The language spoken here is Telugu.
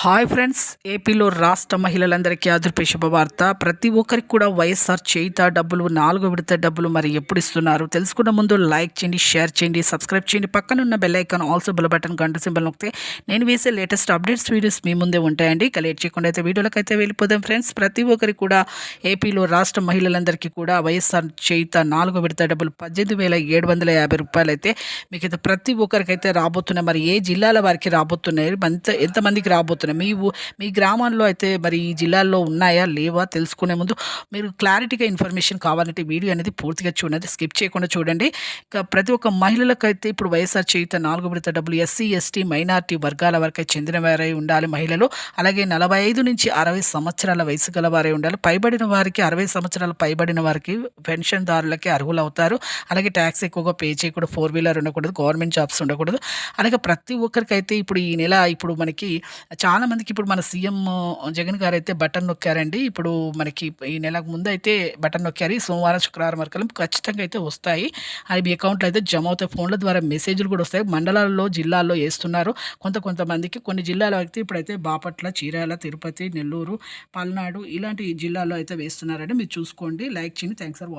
హాయ్ ఫ్రెండ్స్, ఏపీలో రాష్ట్ర మహిళలందరికీ అదృశ్య శుభవార్త. ప్రతి ఒక్కరికి కూడా వైఎస్ఆర్ చేయుత డబ్బులు 4వ విడత డబ్బులు మరి ఎప్పుడు ఇస్తున్నారు తెలుసుకున్న ముందు లైక్ చేయండి, షేర్ చేయండి, సబ్స్క్రైబ్ చేయండి. పక్కన ఉన్న bell icon also bell button గంట సింబల్ నొక్కితే నేను వేసే లేటెస్ట్ అప్డేట్స్ వీడియోస్ మీ ముందే ఉంటాయండి. ఇక లేట్ చేయకుండా అయితే వీడియోలకు అయితే వెళ్ళిపోదాం ఫ్రెండ్స్. ప్రతి ఒక్కరికి కూడా ఏపీలో రాష్ట్ర మహిళలందరికీ కూడా వైఎస్ఆర్ చేయుత 4వ విడత డబ్బులు 18,750 రూపాయలు అయితే మీకైతే ప్రతి ఒక్కరికైతే రాబోతున్నాయి. మరి ఏ జిల్లాల వారికి రాబోతున్నాయి, ఎంతమందికి రాబోతున్నాయి, మీ గ్రామాల్లో అయితే మరి ఈ జిల్లాల్లో ఉన్నాయా లేవా తెలుసుకునే ముందు మీరు క్లారిటీగా ఇన్ఫర్మేషన్ కావాలంటే వీడియో అనేది పూర్తిగా చూడండి, స్కిప్ చేయకుండా చూడండి. ఇక ప్రతి ఒక్క మహిళలకైతే ఇప్పుడు వైఎస్ఆర్ చేయుత 4వ విడత డబ్బులు ఎస్సీ, ఎస్టీ, మైనారిటీ వర్గాల వరకు చెందిన వారై ఉండాలి మహిళలు. అలాగే 45 నుంచి 60 సంవత్సరాల వయసు గల వారే ఉండాలి. పైబడిన వారికి 60 సంవత్సరాలు పైబడిన వారికి పెన్షన్దారులకి అర్హులు అవుతారు. అలాగే ట్యాక్స్ ఎక్కువగా పే చేయకూడదు, 4 వీలర్ ఉండకూడదు, గవర్నమెంట్ జాబ్స్ ఉండకూడదు. అలాగే ప్రతి ఒక్కరికైతే ఇప్పుడు ఈ నెల ఇప్పుడు మనకి చాలా మందికి ఇప్పుడు మన సీఎం జగన్ గారు అయితే బటన్ నొక్కారండి. ఇప్పుడు మనకి ఈ నెలకు ముందు అయితే బటన్ నొక్కారు. సోమవారం శుక్రవారం వరకు ఖచ్చితంగా అయితే వస్తాయి. అవి మీ అకౌంట్లో అయితే జమ అవుతాయి. ఫోన్ల ద్వారా మెసేజ్లు కూడా వస్తాయి. మండలాల్లో జిల్లాల్లో వేస్తున్నారు. కొంతమందికి కొన్ని జిల్లాలో అయితే ఇప్పుడైతే బాపట్ల, చీరాల, తిరుపతి, నెల్లూరు, పల్నాడు ఇలాంటి జిల్లాల్లో అయితే వేస్తున్నారండి. మీరు చూసుకోండి, లైక్ చేయండి. Thanks for watching.